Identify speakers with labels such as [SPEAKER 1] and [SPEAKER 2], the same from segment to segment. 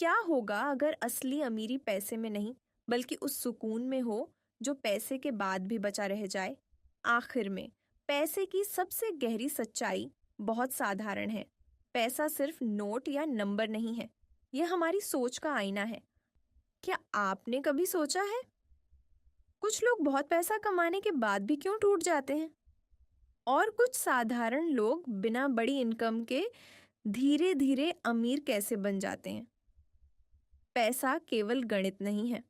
[SPEAKER 1] क्या होगा अगर असली अमीरी पैसे में नहीं बल्कि उस सुकून में हो जो पैसे के बाद भी बचा रह जाए? आखिर में पैसे की सबसे गहरी सच्चाई बहुत साधारण है। पैसा सिर्फ नोट या नंबर नहीं है, यह हमारी सोच का आईना है। क्या आपने कभी सोचा है कुछ लोग बहुत पैसा कमाने के बाद भी क्यों टूट जाते हैं और कुछ साधारण लोग बिना बड़ी इनकम के धीरे धीरे अमीर कैसे बन जाते हैं? पैसा केवल गणित नहीं है,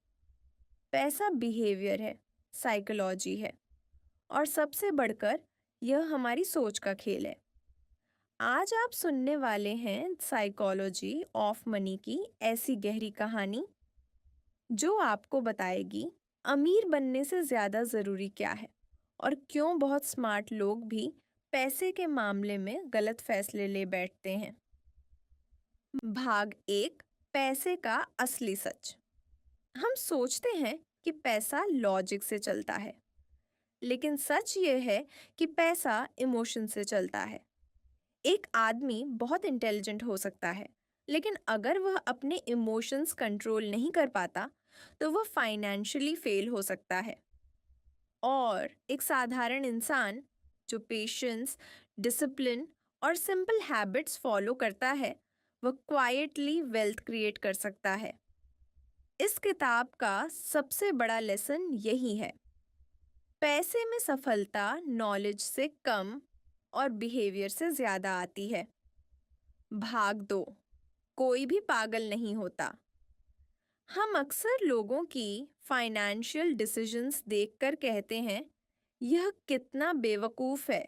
[SPEAKER 1] पैसा बिहेवियर है, साइकोलॉजी है और सबसे बढ़कर यह हमारी सोच का खेल है। आज आप सुनने वाले हैं साइकोलॉजी ऑफ मनी की ऐसी गहरी कहानी जो आपको बताएगी अमीर बनने से ज़्यादा ज़रूरी क्या है और क्यों बहुत स्मार्ट लोग भी पैसे के मामले में गलत फैसले ले बैठते हैं। भाग एक, पैसे का असली सच। हम सोचते हैं कि पैसा लॉजिक से चलता है, लेकिन सच ये है कि पैसा इमोशन से चलता है। एक आदमी बहुत इंटेलिजेंट हो सकता है, लेकिन अगर वह अपने इमोशंस कंट्रोल नहीं कर पाता, तो वह फाइनेंशियली फेल हो सकता है। और एक साधारण इंसान जो पेशेंस, डिसिप्लिन और सिंपल हैबिट्स फॉलो करता है, वह क्वाइटली वेल्थ क्रिएट कर सकता है। इस किताब का सबसे बड़ा लेसन यही है, पैसे में सफलता नॉलेज से कम और बिहेवियर से ज़्यादा आती है। भाग दो, कोई भी पागल नहीं होता। हम अक्सर लोगों की फाइनेंशियल डिसीजंस देखकर कहते हैं, यह कितना बेवकूफ़ है।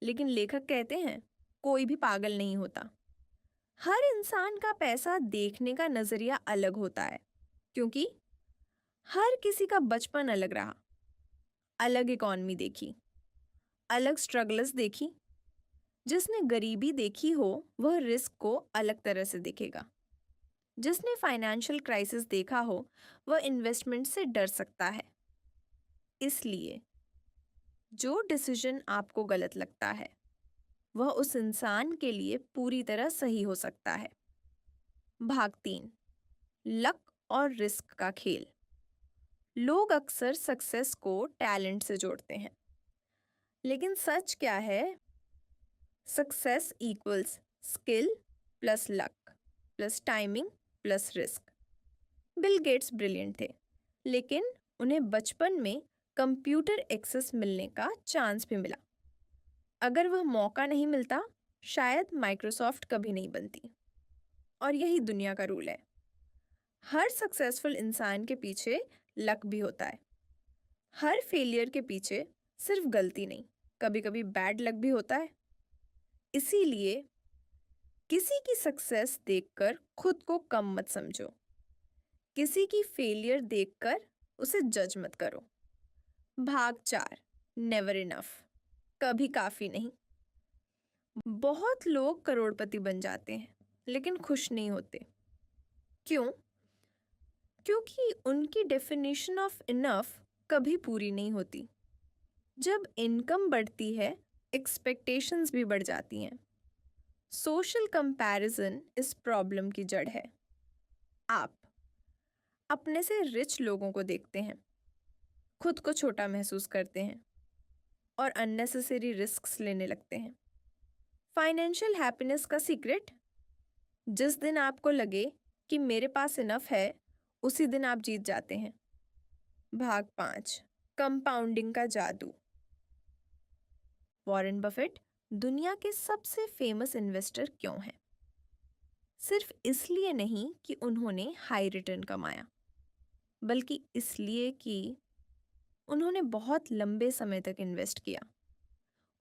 [SPEAKER 1] लेकिन लेखक कहते हैं, कोई भी पागल नहीं होता। हर इंसान का पैसा देखने का नज़रिया अलग होता है, क्योंकि हर किसी का बचपन अलग रहा, अलग इकॉनमी देखी, अलग स्ट्रगल्स देखी। जिसने गरीबी देखी हो वह रिस्क को अलग तरह से देखेगा। जिसने फाइनेंशियल क्राइसिस देखा हो वह इन्वेस्टमेंट से डर सकता है। इसलिए जो डिसीजन आपको गलत लगता है वह उस इंसान के लिए पूरी तरह सही हो सकता है। भाग 3, लक और रिस्क का खेल। लोग अक्सर सक्सेस को टैलेंट से जोड़ते हैं, लेकिन सच क्या है? Success equals skill plus luck plus timing plus risk. Bill Gates brilliant थे, लेकिन उन्हें बचपन में कंप्यूटर एक्सेस मिलने का चांस भी मिला। अगर वह मौका नहीं मिलता, शायद माइक्रोसॉफ्ट कभी नहीं बनती। और यही दुनिया का रूल है, हर सक्सेसफुल इंसान के पीछे लक भी होता है। हर फेलियर के पीछे सिर्फ गलती नहीं, कभी कभी बैड लक भी होता है। इसीलिए किसी की सक्सेस देखकर खुद को कम मत समझो, किसी की फेलियर देखकर उसे जज मत करो। भाग 4, नेवर इनफ, कभी काफ़ी नहीं। बहुत लोग करोड़पति बन जाते हैं लेकिन खुश नहीं होते। क्यों? क्योंकि उनकी डेफिनेशन ऑफ इनफ कभी पूरी नहीं होती। जब इनकम बढ़ती है, एक्सपेक्टेशंस भी बढ़ जाती हैं। सोशल कंपैरिजन इस प्रॉब्लम की जड़ है। आप अपने से रिच लोगों को देखते हैं, खुद को छोटा महसूस करते हैं और अननेसेसरी रिस्क्स लेने लगते हैं। फाइनेंशियल हैप्पीनेस का सीक्रेट? जिस दिन आपको लगे कि मेरे पास इनफ है, उसी दिन आप जीत जाते हैं। भाग 5, कंपाउंडिंग का जादू। वॉरेन बफेट दुनिया के सबसे फेमस इन्वेस्टर क्यों हैं? सिर्फ इसलिए नहीं कि उन्होंने हाई रिटर्न कमाया, बल्कि इसलिए कि उन्होंने बहुत लंबे समय तक इन्वेस्ट किया।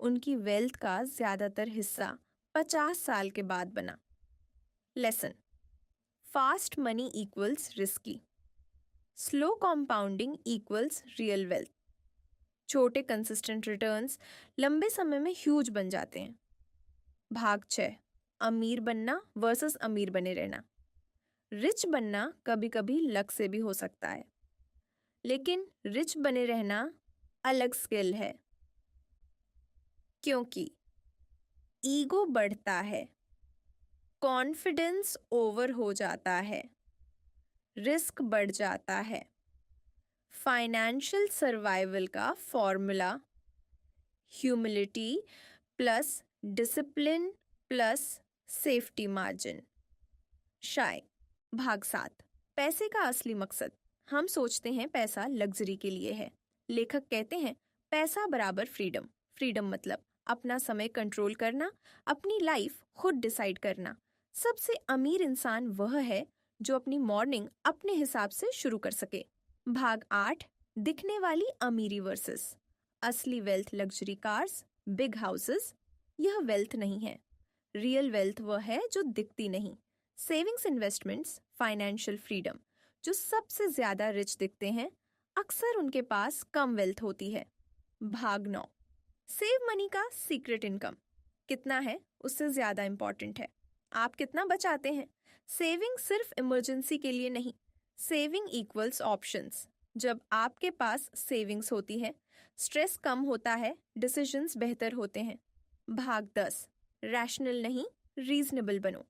[SPEAKER 1] उनकी वेल्थ का ज़्यादातर हिस्सा 50 साल के बाद बना। Lesson, fast money equals risky, slow compounding equals real wealth. छोटे कंसिस्टेंट रिटर्न्स लंबे समय में ह्यूज बन जाते हैं। भाग 6, अमीर बनना वर्सेस अमीर बने रहना। रिच बनना कभी कभी लक से भी हो सकता है, लेकिन रिच बने रहना अलग स्किल है, क्योंकि ईगो बढ़ता है, कॉन्फिडेंस ओवर हो जाता है, रिस्क बढ़ जाता है। फाइनेंशियल सर्वाइवल का formula humility plus discipline plus safety margin. शाय। भाग 7। पैसे का असली मकसद। हम सोचते हैं पैसा लग्जरी के लिए है। लेखक कहते हैं पैसा बराबर फ्रीडम। फ्रीडम मतलब अपना समय कंट्रोल करना, अपनी लाइफ खुद डिसाइड करना। सबसे अमीर इंसान वह है जो अपनी मॉर्निंग अपने हिसाब से शुरू कर सके। भाग 8। दिखने वाली अमीरी वर्सेस असली wealth. Luxury cars, big houses, यह वेल्थ नहीं है। रियल वेल्थ वह है जो दिखती नहीं। Savings, investments, financial freedom. जो सबसे ज्यादा रिच दिखते हैं अक्सर उनके पास कम वेल्थ होती है। भाग 9। सेव मनी का सीक्रेट इनकम। कितना है उससे ज्यादा इंपॉर्टेंट है आप कितना बचाते हैं। सेविंग सिर्फ इमरजेंसी के लिए नहीं। Saving equals options. जब आपके पास सेविंग्स होती है स्ट्रेस कम होता है, डिसीजंस बेहतर होते हैं। भाग 10। रैशनल नहीं, रीजनेबल बनो।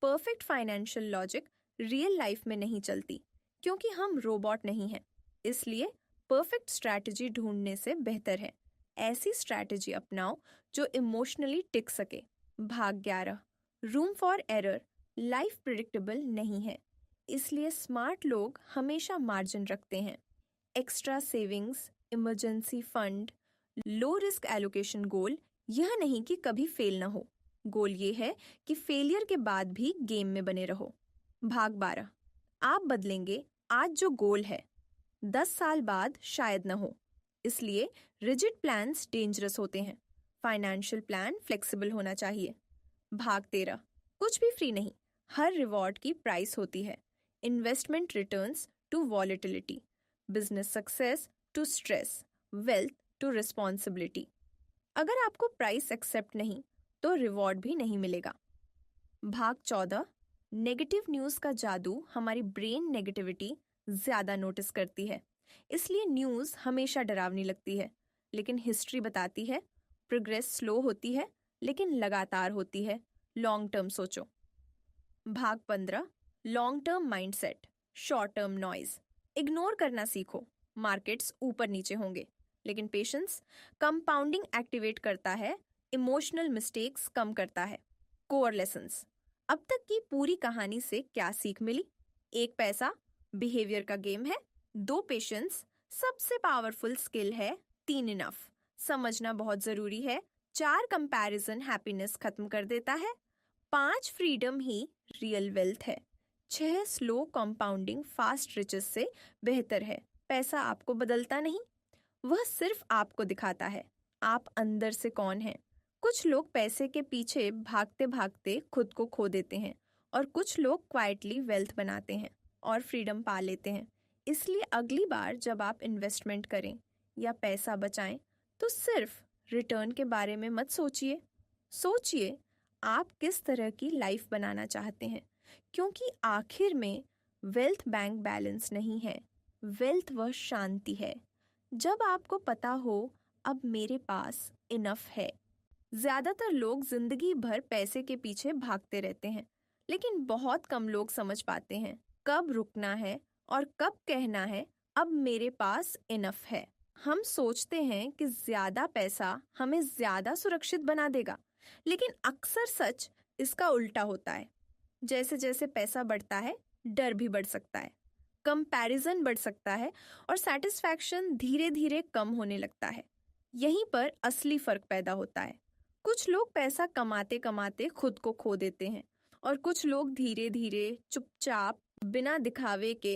[SPEAKER 1] Perfect financial logic real life में नहीं चलती क्योंकि हम रोबोट नहीं हैं। इसलिए परफेक्ट स्ट्रैटेजी ढूंढने से बेहतर है ऐसी स्ट्रैटेजी अपनाओ जो इमोशनली टिक सके। भाग 11। Room for error. Life predictable नहीं है, इसलिए स्मार्ट लोग हमेशा मार्जिन रखते हैं। Extra savings, emergency fund, low risk allocation. Goal यह नहीं कि कभी फेल ना हो, गोल ये है कि फेलियर के बाद भी गेम में बने रहो। भाग 12। आप बदलेंगे आज जो गोल है 10 साल बाद शायद ना हो, इसलिए रिजिड प्लान्स डेंजरस होते हैं। फाइनेंशियल प्लान फ्लेक्सिबल होना चाहिए। भाग 13। कुछ भी फ्री नहीं, हर रिवॉर्ड की प्राइस होती है। Investment returns to volatility, business success to stress, wealth to responsibility. अगर आपको प्राइस एक्सेप्ट नहीं तो रिवॉर्ड भी नहीं मिलेगा। भाग 14। नेगेटिव न्यूज़ का जादू। हमारी ब्रेन नेगेटिविटी ज्यादा नोटिस करती है, इसलिए न्यूज़ हमेशा डरावनी लगती है। लेकिन हिस्ट्री बताती है प्रोग्रेस स्लो होती है लेकिन लगातार होती है। लॉन्ग टर्म सोचो। भाग 15। Long term mindset, short term noise. Ignore करना सीखो। मार्केट्स ऊपर नीचे होंगे लेकिन पेशेंस कंपाउंडिंग एक्टिवेट करता है, इमोशनल मिस्टेक्स कम करता है। Core lessons. अब तक की पूरी कहानी से क्या सीख मिली? 1 पैसा बिहेवियर का गेम है। 2 पेशेंस सबसे पावरफुल स्किल है। 3 इनफ समझना बहुत जरूरी है। 4 कंपैरिजन हैप्पीनेस खत्म कर देता है। 5 फ्रीडम ही रियल वेल्थ है। 6 स्लो कंपाउंडिंग फास्ट रिचेस से बेहतर है। पैसा आपको बदलता नहीं, वह सिर्फ आपको दिखाता है आप अंदर से कौन हैं। कुछ लोग पैसे के पीछे भागते भागते खुद को खो देते हैं और कुछ लोग क्वाइटली वेल्थ बनाते हैं और फ्रीडम पा लेते हैं। इसलिए अगली बार जब आप इन्वेस्टमेंट करें या पैसा बचाएं तो सिर्फ रिटर्न के बारे में मत सोचिए। सोचिए आप किस तरह की लाइफ बनाना चाहते हैं, क्योंकि आखिर में वेल्थ बैंक बैलेंस नहीं है, वेल्थ वह शांति है जब आपको पता हो अब मेरे पास इनफ है। ज्यादातर लोग जिंदगी भर पैसे के पीछे भागते रहते हैं, लेकिन बहुत कम लोग समझ पाते हैं कब रुकना है और कब कहना है अब मेरे पास इनफ है। हम सोचते हैं कि ज्यादा पैसा हमें ज्यादा सुरक्षित बना देगा, लेकिन अक्सर सच इसका उल्टा होता है। जैसे जैसे पैसा बढ़ता है डर भी बढ़ सकता है, कंपैरिजन बढ़ सकता है और सेटिस्फैक्शन धीरे धीरे कम होने लगता है। यहीं पर असली फर्क पैदा होता है। कुछ लोग पैसा कमाते कमाते खुद को खो देते हैं और कुछ लोग धीरे धीरे चुपचाप बिना दिखावे के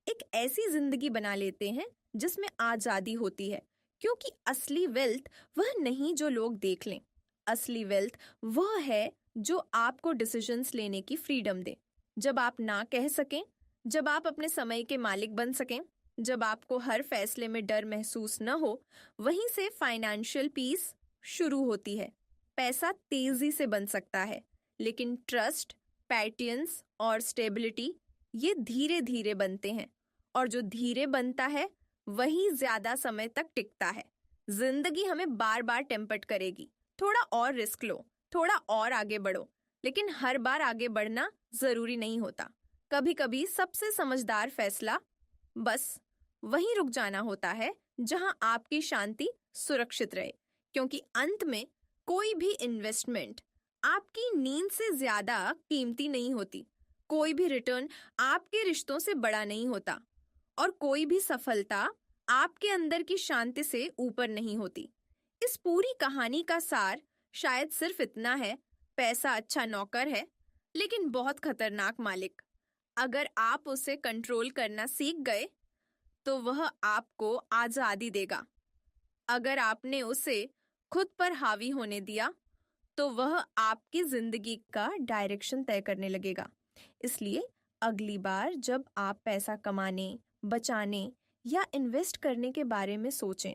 [SPEAKER 1] एक ऐसी जिंदगी बना लेते हैं जिसमें आजादी होती है, क्योंकि असली वेल्थ वह नहीं जो लोग देख लें। असली वेल्थ वह है जो आपको डिसीजंस लेने की फ्रीडम दे, जब आप ना कह सकें, जब आप अपने समय के मालिक बन सकें, जब आपको हर फैसले में डर महसूस न हो। वहीं से फाइनेंशियल पीस शुरू होती है। पैसा तेजी से बन सकता है, लेकिन ट्रस्ट, पैटियंस और स्टेबिलिटी ये धीरे धीरे बनते हैं, और जो धीरे बनता है वही ज्यादा समय तक टिकता है। जिंदगी हमें बार बार टेम्प्ट करेगी, थोड़ा और रिस्क लो, थोड़ा और आगे बढ़ो, लेकिन हर बार आगे बढ़ना जरूरी नहीं होता। कभी कभी सबसे समझदार फैसला बस वहीं रुक जाना होता है जहां आपकी शांति सुरक्षित रहे, क्योंकि अंत में कोई भी इन्वेस्टमेंट आपकी नींद से ज्यादा कीमती नहीं होती। कोई भी रिटर्न आपके रिश्तों से बड़ा नहीं होता और कोई भी सफलता आपके अंदर की शांति से ऊपर नहीं होती। इस पूरी कहानी का सार शायद सिर्फ इतना है, पैसा अच्छा नौकर है लेकिन बहुत खतरनाक मालिक। अगर आप उसे कंट्रोल करना सीख गए तो वह आपको आजादी देगा। अगर आपने उसे खुद पर हावी होने दिया तो वह आपकी जिंदगी का डायरेक्शन तय करने लगेगा। इसलिए अगली बार जब आप पैसा कमाने, बचाने या इन्वेस्ट करने के बारे में सोचें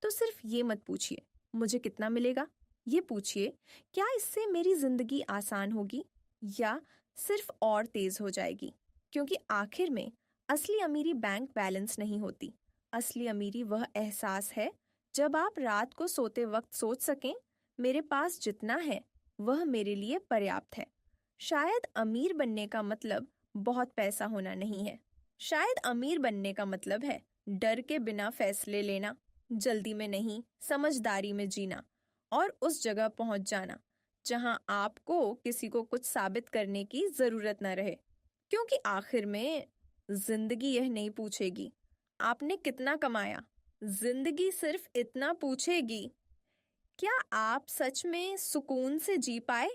[SPEAKER 1] तो सिर्फ ये मत पूछिए मुझे कितना मिलेगा, ये पूछिए क्या इससे मेरी जिंदगी आसान होगी या सिर्फ और तेज हो जाएगी। क्योंकि आखिर में असली अमीरी बैंक बैलेंस नहीं होती। असली अमीरी वह एहसास है जब आप रात को सोते वक्त सोच सकें मेरे पास जितना है वह मेरे लिए पर्याप्त है। शायद अमीर बनने का मतलब बहुत पैसा होना नहीं है। शायद अमीर बनने का मतलब है डर के बिना फैसले लेना, जल्दी में नहीं, समझदारी में जीना और उस जगह पहुंच जाना जहां आपको किसी को कुछ साबित करने की जरूरत न रहे। क्योंकि आखिर में जिंदगी यह नहीं पूछेगी आपने कितना कमाया, जिंदगी सिर्फ इतना पूछेगी क्या आप सच में सुकून से जी पाए।